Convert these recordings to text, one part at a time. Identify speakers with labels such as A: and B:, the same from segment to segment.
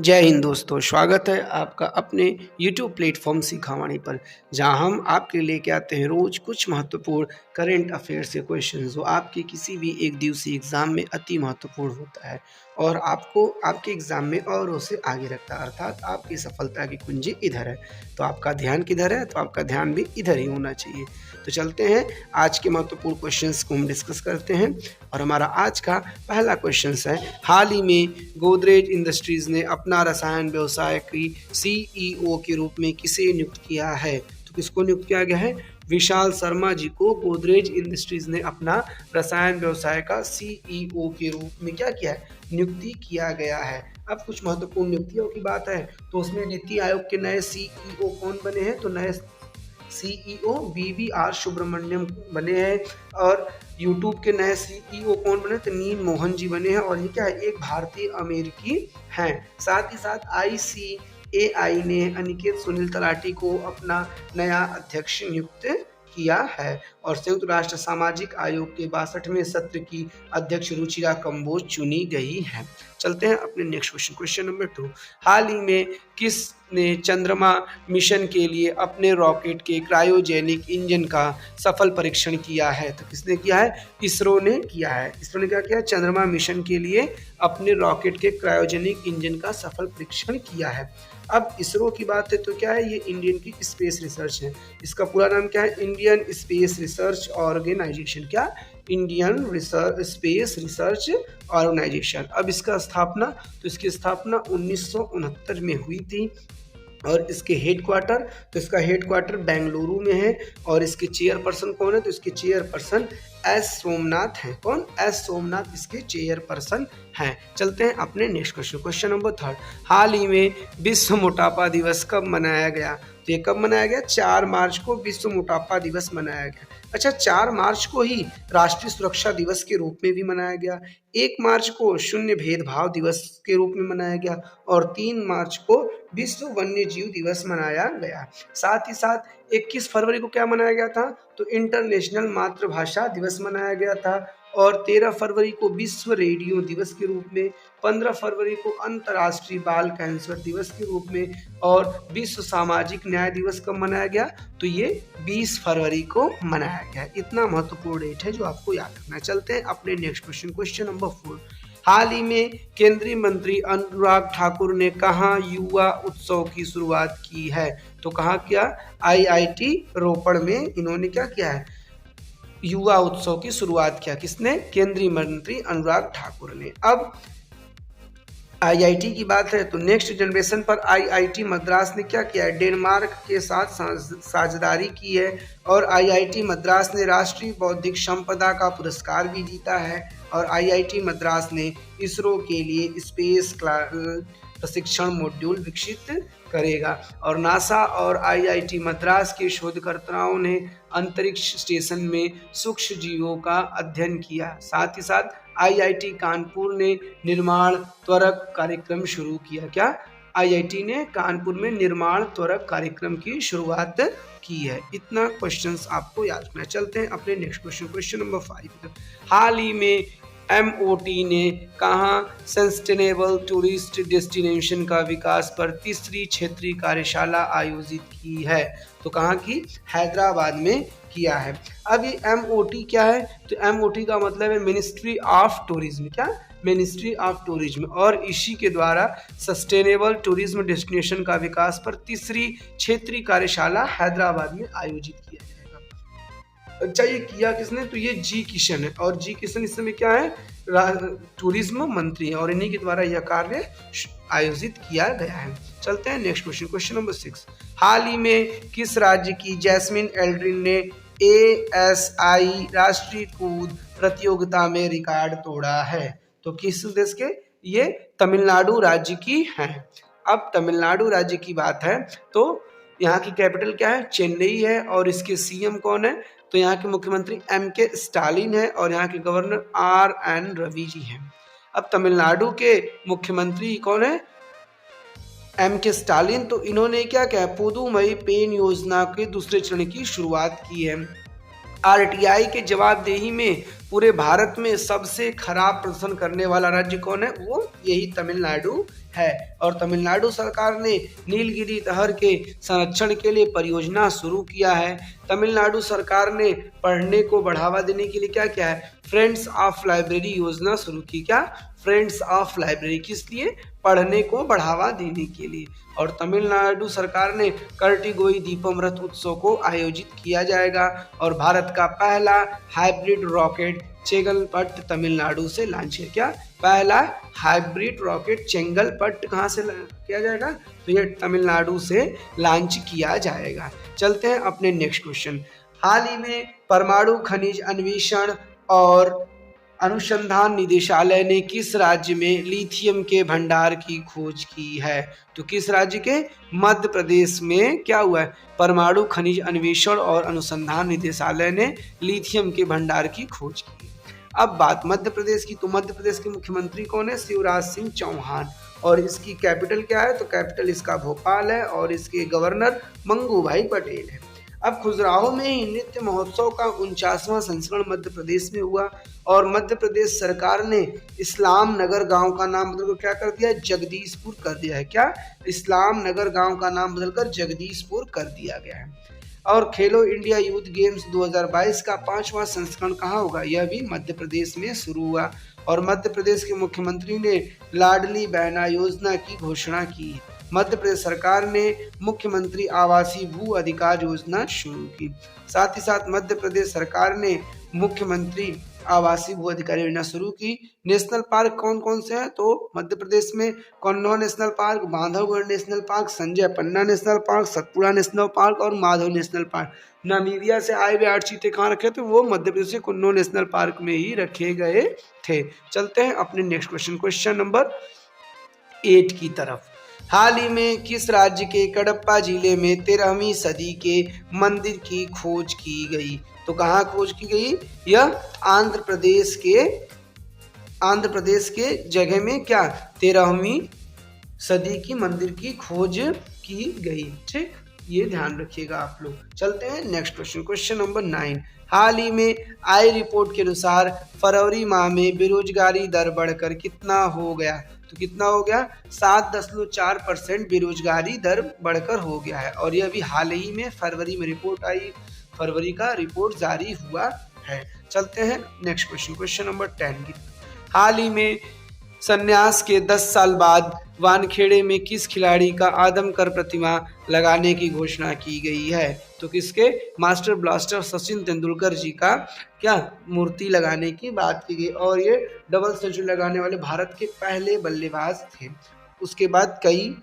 A: जय हिंद दोस्तों, स्वागत है आपका अपने YouTube प्लेटफॉर्म सीखावाणी पर, जहां हम आपके लेके आते हैं रोज कुछ महत्वपूर्ण करंट अफेयर्स के क्वेश्चन जो आपके किसी भी एक दिवसीय एग्जाम में अति महत्वपूर्ण होता है और आपको आपके एग्जाम में और उसे आगे रखता है। अर्थात आपकी सफलता की कुंजी इधर है, तो आपका ध्यान किधर है? तो आपका ध्यान भी इधर ही होना चाहिए। तो चलते हैं आज के महत्वपूर्ण क्वेश्चंस को हम डिस्कस करते हैं और हमारा आज का पहला क्वेश्चन है, हाल ही में गोदरेज इंडस्ट्रीज ने अपना रसायन व्यवसाय की CEO के रूप में किसे नियुक्त किया है? तो किसको नियुक्त किया गया है? विशाल शर्मा जी को गोदरेज इंडस्ट्रीज ने अपना रसायन व्यवसाय का CEO के रूप में क्या किया है? नियुक्ति किया गया है। अब कुछ महत्वपूर्ण नियुक्तियों की बात है तो उसमें नीति आयोग के नए CEO कौन बने हैं? तो नए CEO BVR सुब्रमण्यम बने हैं और यूट्यूब के नए CEO कौन बने? तो नील मोहन जी बने हैं और ये क्या है? एक भारतीय अमेरिकी हैं। साथ ही साथ ICAI ने अनिकेत सुनील तलाटी को अपना नया अध्यक्ष नियुक्त किया है और संयुक्त राष्ट्र सामाजिक आयोग के 62वें सत्र की अध्यक्ष रुचिरा कंबोज चुनी गई है। चलते हैं अपने नेक्स्ट क्वेश्चन नंबर 2। हाल ही में किसने चंद्रमा मिशन के लिए अपने रॉकेट के क्रायोजेनिक इंजन का सफल परीक्षण किया है? तो किसने किया है? इसरो ने किया है। इसरो ने क्या किया? चंद्रमा मिशन के लिए अपने रॉकेट के क्रायोजेनिक इंजन का सफल परीक्षण किया है। अब इसरो की बात है तो क्या है? ये इंडियन की स्पेस रिसर्च है। इसका पूरा नाम क्या है? Indian Space Research Organisation. क्या? Indian Space Research Organisation. अब इसका स्थापना, तो इसकी स्थापना 1969 में हुई थी और इसके हेडक्वार्टर, तो इसका हेडक्वार्टर बेंगलुरु में है और इसके चेयरपर्सन कौन है? तो इसके चेयरपर्सन S सोमनाथ हैं। कौन? S सोमनाथ इसके चेयरपर्सन हैं। चलते हैं अपने नेक्स्ट क्वेश्चन नंबर 3। हाल ही में विश्व मोटापा दिवस कब मनाया गया? तो ये कब मनाया गया? 4 मार्च को विश्व मोटापा दिवस मनाया गया। अच्छा, 4 मार्च को ही राष्ट्रीय सुरक्षा दिवस के रूप में भी मनाया गया, 1 मार्च को शून्य भेदभाव दिवस के रूप में मनाया गया और 3 मार्च को विश्व वन्य जीव दिवस मनाया गया। साथ ही साथ 21 फरवरी को क्या मनाया गया था? तो इंटरनेशनल मातृभाषा दिवस मनाया गया था और 13 फरवरी को विश्व रेडियो दिवस के रूप में, 15 फरवरी को अंतर्राष्ट्रीय बाल कैंसर दिवस के रूप में और विश्व सामाजिक न्याय दिवस कब मनाया गया? तो ये 20 फरवरी को मनाया गया। इतना महत्वपूर्ण डेट है जो आपको याद रखना। चलते हैं अपने नेक्स्ट क्वेश्चन नंबर 4। हाल ही में केंद्रीय मंत्री अनुराग ठाकुर ने कहाँ युवा उत्सव की शुरुआत की है? तो कहाँ किया? IIT रोपड़ में इन्होंने क्या किया है? युवा उत्सव की शुरुआत किया। किसने? केंद्रीय मंत्री अनुराग ठाकुर ने। अब IIT की बात है तो नेक्स्ट जनरेशन पर IIT मद्रास ने क्या किया है? डेनमार्क के साथ साझेदारी की है और IIT मद्रास ने राष्ट्रीय बौद्धिक संपदा का पुरस्कार भी जीता है और IIT मद्रास ने इसरो के लिए स्पेस प्रशिक्षण मॉड्यूल विकसित करेगा और नासा और IIT मद्रास के शोधकर्ताओं ने अंतरिक्ष स्टेशन में सूक्ष्म जीवों का अध्ययन किया। साथ ही साथ IIT कानपुर ने निर्माण त्वरक कार्यक्रम शुरू किया। क्या? IIT ने कानपुर में निर्माण त्वरक कार्यक्रम की शुरुआत की है। इतना क्वेश्चंस आपको याद रखना। चलते हैं अपने नेक्स्ट क्वेश्चन नंबर 5। हाल ही में MOT ने कहाँ सस्टेनेबल टूरिस्ट डेस्टिनेशन का विकास पर तीसरी क्षेत्रीय कार्यशाला आयोजित की है? तो कहाँ की? हैदराबाद में किया है। अब ये MOT क्या है? तो MOT का मतलब है मिनिस्ट्री ऑफ टूरिज्म। क्या? मिनिस्ट्री ऑफ टूरिज्म और इसी के द्वारा सस्टेनेबल टूरिज्म डेस्टिनेशन का विकास पर तीसरी क्षेत्रीय कार्यशाला हैदराबाद में आयोजित किया जाएगा। अच्छा, ये किया किसने? तो ये G किशन है और G किशन इस समय क्या है? टूरिज्म मंत्री है और इन्हीं के द्वारा यह कार्य आयोजित किया गया है। चलते हैं नेक्स्ट क्वेश्चन नंबर 6। हाल ही में किस राज्य की जैस्मिन एल्ड्रिन ने ASI राष्ट्रीय कूद प्रतियोगिता में रिकॉर्ड तोड़ा है? तो किस देश के? ये तमिलनाडु राज्य की है। अब तमिलनाडु राज्य की बात है तो यहाँ की कैपिटल क्या है? चेन्नई है और इसके CM कौन है? तो यहाँ के मुख्यमंत्री MK स्टालिन है और यहाँ के गवर्नर RN रवि जी हैं। अब तमिलनाडु के मुख्यमंत्री कौन है? MK Stalin. तो इन्होंने क्या किया? पुदुमई पेन योजना के दूसरे चरण की शुरुआत की है। RTI के जवाबदेही में पूरे भारत में सबसे खराब प्रदर्शन करने वाला राज्य कौन है? वो यही तमिलनाडु है। और तमिलनाडु सरकार ने नीलगिरी नहर के संरक्षण के लिए परियोजना शुरू किया है। तमिलनाडु सरकार ने पढ़ने को बढ़ावा देने के लिए क्या किया है? फ्रेंड्स ऑफ लाइब्रेरी योजना शुरू की। क्या? Friends of library. किस लिए? पढ़ने को बढ़ावा देने के लिए। और तमिलनाडु सरकार ने कर्टिगोई दीपमृत उत्सव को आयोजित किया जाएगा। और भारत का पहला हाइब्रिड रॉकेट चेंगलपट्ट तमिलनाडु से लॉन्च है। क्या? पहला हाइब्रिड रॉकेट चेंगलपट्ट कहाँ से किया जाएगा? तो ये तमिलनाडु से लॉन्च किया जाएगा। चलते हैं अपने नेक्स्ट क्वेश्चन। हाल ही में परमाणु खनिज अन्वेषण और अनुसंधान निदेशालय ने किस राज्य में लिथियम के भंडार की खोज की है? तो किस राज्य के? मध्य प्रदेश में क्या हुआ है? परमाणु खनिज अन्वेषण और अनुसंधान निदेशालय ने लिथियम के भंडार की खोज की। अब बात मध्य प्रदेश की, तो मध्य प्रदेश के मुख्यमंत्री कौन है? शिवराज सिंह चौहान। और इसकी कैपिटल क्या है? तो कैपिटल इसका भोपाल है। और इसके गवर्नर मंगू भाई पटेल है। अब खजुराहो में ही नृत्य महोत्सव का 49वां संस्करण मध्य प्रदेश में हुआ। और मध्य प्रदेश सरकार ने इस्लाम नगर गांव का नाम बदलकर क्या कर दिया है? जगदीशपुर कर दिया है। क्या? इस्लाम नगर गांव का नाम बदलकर जगदीशपुर कर दिया गया है। और खेलो इंडिया यूथ गेम्स 2022 का 5वां संस्करण कहाँ होगा? यह भी मध्य प्रदेश में शुरू हुआ। और मध्य प्रदेश के मुख्यमंत्री ने लाडली बहना योजना की घोषणा की। मध्य प्रदेश सरकार ने मुख्यमंत्री आवासीय भू अधिकार योजना शुरू की। साथ ही साथ मध्य प्रदेश सरकार ने मुख्यमंत्री आवासीय भू अधिकार योजना शुरू की। नेशनल पार्क कौन कौन से हैं? तो मध्य प्रदेश में Kannauj national park, Bandhavgarh national park, Sanjay Panna national park, Satpura national park और माधव नेशनल पार्क। नामीबिया से आए हुए 8 चीते कहाँ रखे थे? वो मध्य प्रदेश के कन्नौज नेशनल पार्क में ही रखे गए थे। चलते हैं अपने नेक्स्ट क्वेश्चन, क्वेश्चन नंबर 8 की तरफ। हाल ही में किस राज्य के कडप्पा जिले में 13वीं सदी के मंदिर की खोज की गई? तो कहाँ खोज की गई? यह आंध्र प्रदेश के जगह में क्या 13वीं सदी की मंदिर की खोज की गई। ठीक, ये ध्यान रखिएगा आप लोग। चलते हैं नेक्स्ट क्वेश्चन, क्वेश्चन नंबर 9। हाल ही में आई रिपोर्ट के अनुसार फरवरी माह में बेरोजगारी दर बढ़कर कितना हो गया? तो कितना हो गया? 7.4% बेरोजगारी दर बढ़कर हो गया है। और यह भी हाल ही में फरवरी में रिपोर्ट आई, फरवरी का रिपोर्ट जारी हुआ है। चलते हैं नेक्स्ट क्वेश्चन, क्वेश्चन नंबर 10 की। हाल ही में संन्यास के 10 साल बाद वानखेड़े में किस खिलाड़ी का आदमकद प्रतिमा लगाने की घोषणा की गई है? तो किसके? मास्टर ब्लास्टर सचिन तेंदुलकर जी का क्या मूर्ति लगाने की बात की गई। और ये डबल सेंचुरी लगाने वाले भारत के पहले बल्लेबाज थे। उसके बाद कई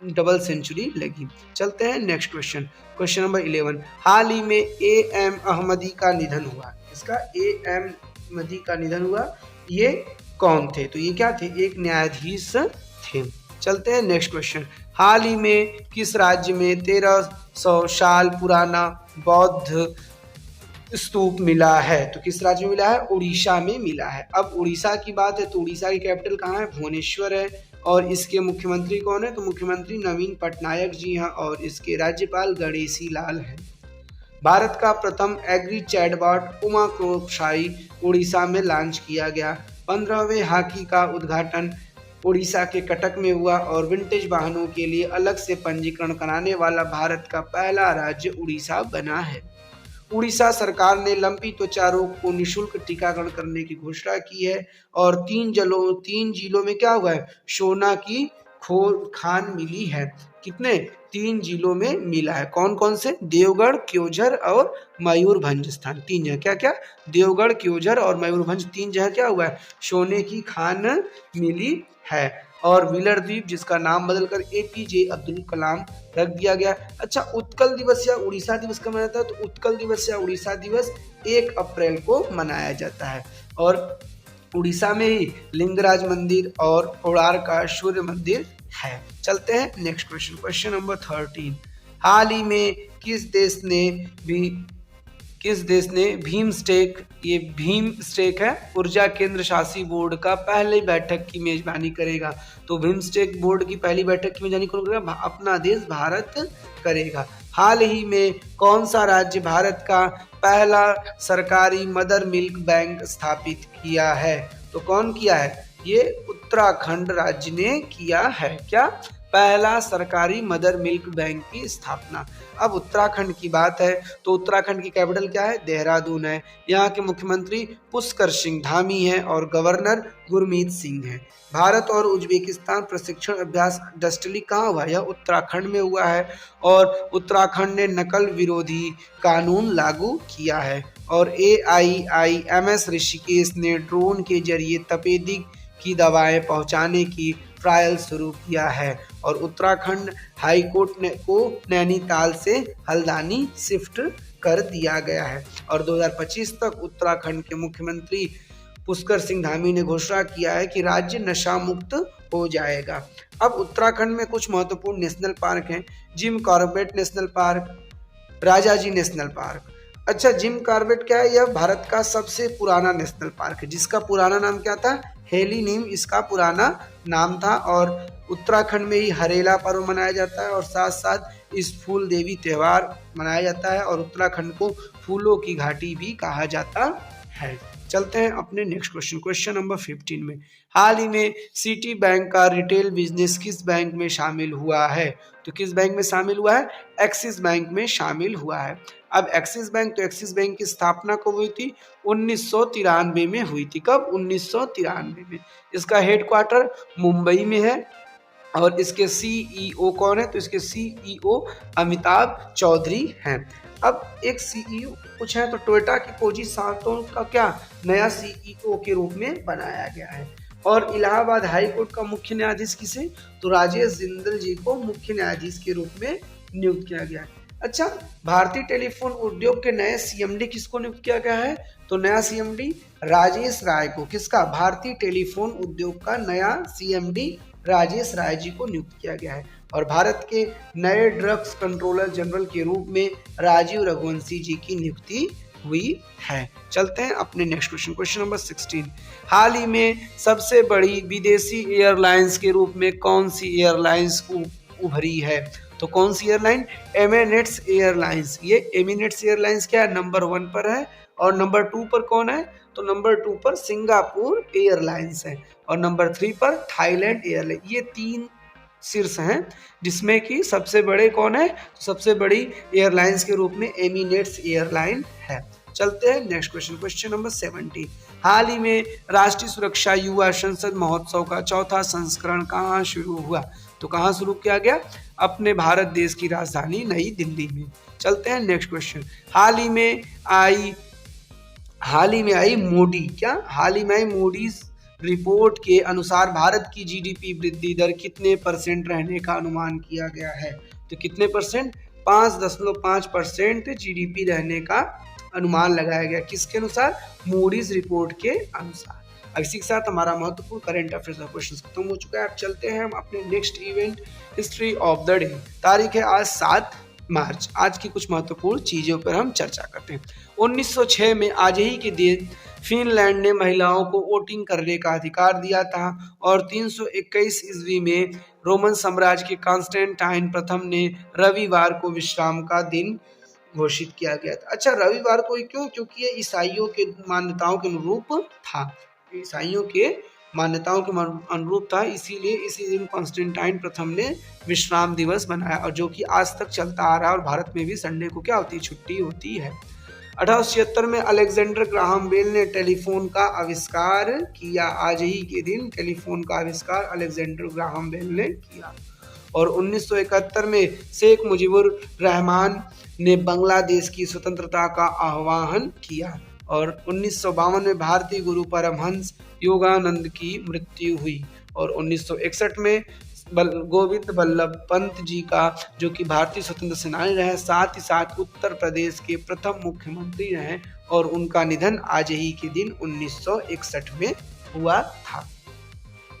A: डबल सेंचुरी लगी। चलते हैं नेक्स्ट क्वेश्चन, क्वेश्चन नंबर 11। हाल ही में A.M. अहमदी का निधन हुआ। इसका A.M. अहमदी का निधन हुआ। ये कौन थे? तो ये क्या थे? एक न्यायाधीश थे। चलते हैं नेक्स्ट क्वेश्चन। हाल ही में किस राज्य में 1300 साल पुराना बौद्ध स्तूप मिला है? तो किस राज्य में मिला है? उड़ीसा में मिला है। अब उड़ीसा की बात है तो उड़ीसा की कैपिटल कहाँ है? भुवनेश्वर है। और इसके मुख्यमंत्री कौन है? तो मुख्यमंत्री नवीन पटनायक जी हैं। और इसके राज्यपाल गणेशी लाल हैं। भारत का प्रथम एग्री चैटबॉट उमा क्रोपशाई उड़ीसा में लॉन्च किया गया। 15वें हॉकी का उद्घाटन उड़ीसा के कटक में हुआ। और विंटेज वाहनों के लिए अलग से पंजीकरण कराने वाला भारत का पहला राज्य उड़ीसा बना है। उड़ीसा सरकार ने लंपी त्वचा रोग को निःशुल्क टीकाकरण करने की घोषणा की है। और 3 जिलों में क्या हुआ है? सोना की खान मिली है। कितने? 3 जिलों में मिला है। कौन कौन से? देवगढ़, क्योंझर और मयूरभंज स्थान। 3 जगह क्या क्या? देवगढ़, क्योंझर और मयूरभंज 3 जगह क्या हुआ है? सोने की खान मिली है। और व्हीलर द्वीप जिसका नाम बदलकर APJ अब्दुल कलाम रख दिया गया। अच्छा, उत्कल दिवस या उड़ीसा दिवस कब मनाया जाता है? तो उत्कल दिवस या उड़ीसा दिवस 1 अप्रैल को मनाया जाता है। और उड़ीसा में ही लिंगराज मंदिर और कोणार्क का सूर्य मंदिर है। चलते हैं नेक्स्ट क्वेश्चन, क्वेश्चन नंबर 13। हाल ही में किस देश ने भीमस्टेक, ये भीमस्टेक है, ऊर्जा केंद्र शासी बोर्ड का पहली बैठक की मेजबानी करेगा? तो भीमस्टेक बोर्ड की पहली बैठक की मेजबानी कौन करेगा? अपना देश भारत करेगा। हाल ही में कौन सा राज्य भारत का पहला सरकारी मदर मिल्क बैंक स्थापित किया है? तो कौन किया है? ये उत्तराखंड राज्य ने किया है। क्या? पहला सरकारी मदर मिल्क बैंक की स्थापना। अब उत्तराखंड की बात है तो उत्तराखंड की कैपिटल क्या है? देहरादून है। यहाँ के मुख्यमंत्री पुष्कर सिंह धामी हैं और गवर्नर गुरमीत सिंह हैं। भारत और उज्बेकिस्तान प्रशिक्षण अभ्यास इंडस्ट्रियली कहाँ हुआ? यह उत्तराखंड में हुआ है और उत्तराखंड ने नकल विरोधी कानून लागू किया है। और AIIMS ऋषिकेश ने ड्रोन के जरिए तपेदिक की दवाएं पहुंचाने की ट्रायल शुरू किया है। और उत्तराखंड हाई कोर्ट को नैनीताल से हल्द्वानी शिफ्ट कर दिया गया है। और 2025 तक उत्तराखंड के मुख्यमंत्री पुष्कर सिंह धामी ने घोषणा किया है कि राज्य नशा मुक्त हो जाएगा। अब उत्तराखंड में कुछ महत्वपूर्ण नेशनल पार्क हैं। Jim Corbett national park, Rajaji national park. अच्छा, जिम कॉर्बेट क्या है? यह भारत का सबसे पुराना नेशनल पार्क है जिसका पुराना नाम क्या था? हेली नीम इसका पुराना नाम था। और उत्तराखंड में ही हरेला पर्व मनाया जाता है और साथ साथ इस फूल देवी त्यौहार मनाया जाता है और उत्तराखंड को फूलों की घाटी भी कहा जाता है। चलते हैं अपने नेक्स्ट क्वेश्चन नंबर 15 में। हाल ही में सिटी बैंक का रिटेल बिजनेस किस बैंक में शामिल हुआ है? तो किस बैंक में शामिल हुआ है? एक्सिस बैंक में शामिल हुआ है। अब एक्सिस बैंक, तो एक्सिस बैंक की स्थापना कब हुई थी? 1993 में हुई थी। कब? 1993 में। इसका हेडक्वार्टर मुंबई में है और इसके CEO कौन है? तो इसके CEO अमिताभ चौधरी हैं। अब एक CEO कुछ है तो टोयोटा की कोजी सातों का क्या नया CEO के रूप में बनाया गया है। और इलाहाबाद हाई कोर्ट का मुख्य न्यायाधीश किसे? तो राजेश जिंदल जी को मुख्य न्यायाधीश के रूप में नियुक्त किया गया है। अच्छा, भारतीय टेलीफोन उद्योग के नए CMD किसको नियुक्त किया गया है? तो नया CMD राजेश राय को। किसका? भारतीय टेलीफोन उद्योग का नया CMD राजेश राय जी को नियुक्त किया गया है। और भारत के नए ड्रग्स कंट्रोलर जनरल के रूप में राजीव रघुवंशी जी की नियुक्ति हुई है। चलते हैं अपने नेक्स्ट क्वेश्चन नंबर 16। हाल ही में सबसे बड़ी विदेशी एयरलाइंस के रूप में कौन सी एयरलाइंस उभरी है? तो कौन सी एयरलाइन? Emirates airlines. ये एमिरेट्स एयरलाइंस क्या है? नंबर 1 पर है। और नंबर 2 पर कौन है? तो नंबर 2 पर सिंगापुर एयरलाइंस है और नंबर 3 पर थाईलैंड एयरलाइन। ये 3 शीर्ष हैं जिसमें कि सबसे बड़े कौन है? तो सबसे बड़ी एयरलाइंस के रूप में एमिरेट्स एयरलाइन है। चलते हैं नेक्स्ट क्वेश्चन नंबर 17। हाल ही में राष्ट्रीय सुरक्षा युवा संसद महोत्सव का 4था संस्करण कहाँ शुरू हुआ? तो कहाँ शुरू किया गया? अपने भारत देश की राजधानी नई दिल्ली में। चलते हैं नेक्स्ट क्वेश्चन। हाल ही में आई मोडीज रिपोर्ट के अनुसार भारत की GDP वृद्धि दर कितने % रहने का अनुमान किया गया है? तो कितने %? 5.5% GDP रहने का अनुमान लगाया गया। किसके अनुसार? मूडीज रिपोर्ट के अनुसार। अब इसी के साथ हमारा महत्वपूर्ण करंट अफेयर्स का क्वेश्चन खत्म हो चुका है। अब चलते हैं हम अपने next event history of the day. तारीख है आज 7 मार्च। आज की कुछ महत्वपूर्ण चीजों पर हम चर्चा करते हैं। 1906 में आज ही के दिन फिनलैंड ने महिलाओं को वोटिंग करने का अधिकार दिया था। और 321 ईस्वी में रोमन साम्राज्य के कॉन्स्टेंटाइन प्रथम ने रविवार को विश्राम का दिन घोषित किया गया था। अच्छा, रविवार को क्यों? क्योंकि ये ईसाइयों के मान्यताओं के अनुरूप था। ईसाइयों के मान्यताओं के अनुरूप था, इसीलिए इसी दिन कॉन्स्टेंटाइन प्रथम ने विश्राम दिवस बनाया और जो कि आज तक चलता आ रहा है। और भारत में भी संडे को क्या होती है? छुट्टी होती है। 1876 में अलेक्जेंडर ग्राहम बेल ने टेलीफोन का आविष्कार किया। आज ही के दिन टेलीफोन का आविष्कार अलेक्जेंडर ग्राहम बेल ने किया। और 1971 में शेख मुजीबुर रहमान ने बांग्लादेश की स्वतंत्रता का आह्वान किया। और 1952 में भारतीय गुरु परमहंस योगानंद की मृत्यु हुई। और 1961 में गोविंद बल्लभ पंत जी का, जो कि भारतीय स्वतंत्र सेनानी रहे, साथ ही साथ उत्तर प्रदेश के प्रथम मुख्यमंत्री रहे और उनका निधन आज ही के दिन 1961 में हुआ था।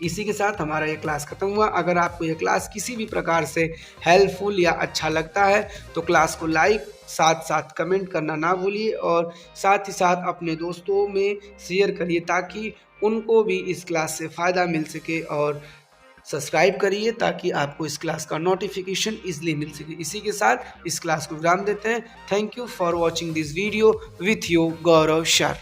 A: इसी के साथ हमारा ये क्लास खत्म हुआ। अगर आपको ये क्लास किसी भी प्रकार से हेल्पफुल या अच्छा लगता है तो क्लास को लाइक साथ साथ कमेंट करना ना भूलिए और साथ ही साथ अपने दोस्तों में शेयर करिए ताकि उनको भी इस क्लास से फ़ायदा मिल सके और सब्सक्राइब करिए ताकि आपको इस क्लास का नोटिफिकेशन इजली मिल सके। इसी के साथ इस क्लास को विराम देते हैं। Thank you for watching this video with you Gaurav sir.